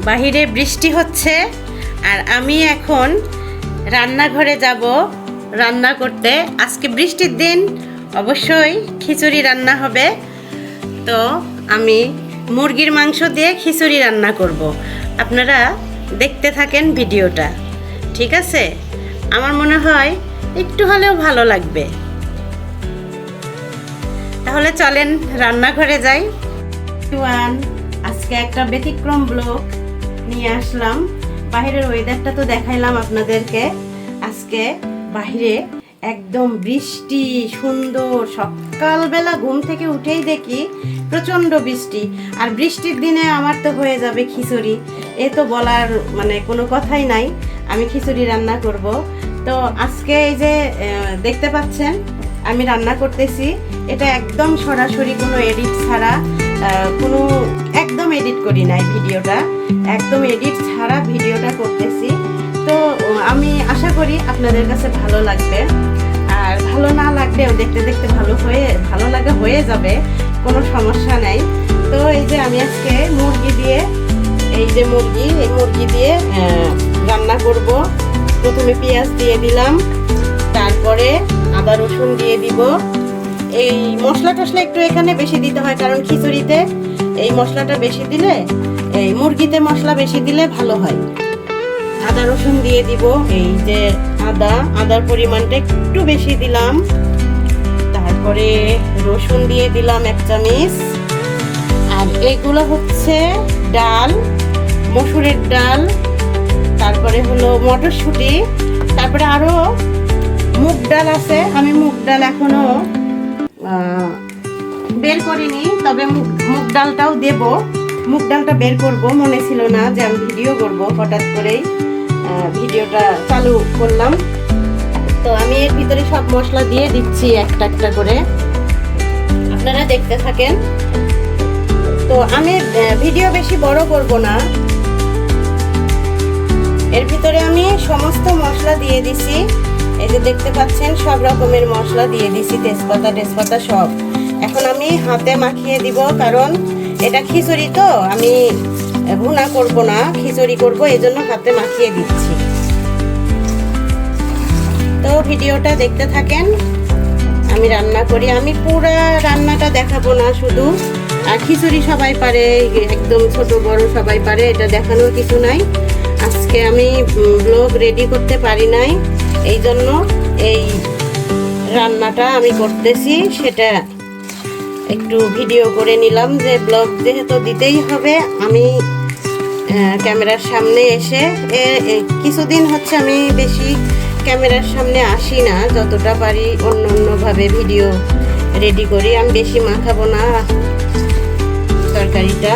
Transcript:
বাহিরে বৃষ্টি হচ্ছে আর আমি এখন রান্নাঘরে যাব রান্না করতে। আজকে বৃষ্টির দিন, অবশ্যই খিচুড়ি রান্না হবে। তো আমি মুরগির মাংস দিয়ে খিচুড়ি রান্না করব। আপনারা দেখতে থাকেন ভিডিওটা, ঠিক আছে? আমার মনে হয় একটু হলেও ভালো লাগবে। তাহলে চলেন রান্নাঘরে যাই। আজকে একটা ব্যতিক্রম ব্লগ নিয়ে আসলাম। বাইরের ওয়েদারটা তো দেখাইলাম আপনাদেরকে। আজকে বাইরে একদম বৃষ্টি, সুন্দর। সকালবেলা ঘুম থেকে উঠেই দেখি প্রচণ্ড বৃষ্টি। আর বৃষ্টির দিনে আমার তো হয়ে যাবে খিচুড়ি, এ তো বলার মানে কোনো কথাই নাই। আমি খিচুড়ি রান্না করব। তো আজকে এই যে দেখতে পাচ্ছেন আমি রান্না করতেছি, এটা একদম সরাসরি কোনো এডিট ছাড়া, কোনো একদম এডিট করি নাই ভিডিওটা, একদম এডিট ছাড়া ভিডিওটা করতেছি। তো আমি আশা করি আপনাদের কাছে ভালো লাগবে। আর ভালো না লাগলেও দেখতে দেখতে ভালো লাগা হয়ে যাবে, কোনো সমস্যা নাই। তো এই যে আমি আজকে মুরগি দিয়ে, এই যে মুরগি দিয়ে রান্না করব। প্রথমে পেঁয়াজ দিয়ে দিলাম, তারপরে আদা রসুন দিয়ে দিব। এই মশলা টশলা একটু এখানে বেশি দিতে হয়, কারণ খিচুড়িতে এই মশলাটা বেশি দিলে, এই মুরগিতে মশলা বেশি দিলে ভালো হয়। আদা রসুন দিয়ে দিব। এই যে আদার পরিমাণটা একটু বেশি দিলাম। তারপরে রসুন দিয়ে দিলাম 1 চামচ। আর এগুলো হচ্ছে ডাল, মসুরের ডাল, তারপরে হলো মটরশুঁটি, তারপরে আরো মুগ ডাল আছে। আমি মুগ ডাল এখনো বের করিনি, তবে মুগ ডালটাও দেব। মুগ ডালটা বের করব, মনে ছিল না যে আমি ভিডিও করব, হঠাৎ করেই ভিডিওটা চালু করলাম। তো আমি এর ভিতরে সব মশলা দিয়ে দিচ্ছি একটা একটা করে, আপনারা দেখতে থাকেন। তো আমি ভিডিও বেশি বড় করব না। এর ভিতরে আমি সমস্ত মশলা দিয়ে দিছি। এই যে দেখতে পাচ্ছেন সব রকমের মশলা দিয়ে দিছি, তেজপাতা সব। এখন আমি হাতে মাখিয়ে দিব, কারণ এটা খিচুড়ি তো আমি ভুনা করব না, খিচুড়ি করব, এজন্য হাতে মাখিয়ে দিচ্ছি। তো ভিডিওটা দেখতে থাকেন, আমি রান্না করি। আমি পুরো রান্নাটা দেখাবো না শুধু। আর খিচুড়ি সবাই পারে, একদম ছোট বড় সবাই পারে, এটা দেখানোর কিছু নাই। আজকে আমি ব্লগ রেডি করতে পারি নাই, এই জন্য এই রান্নাটা আমি করতেছি, সেটা একটু ভিডিও করে নিলাম। যে ব্লগ যেহেতু দিতেই হবে, আমি ক্যামেরার সামনে এসে কিছুদিন হচ্ছে আমি বেশি ক্যামেরার সামনে আসি না, যতটা পারি অন্যভাবে ভিডিও রেডি করি। আমি বেশি মাখাবো না তরকারিটা।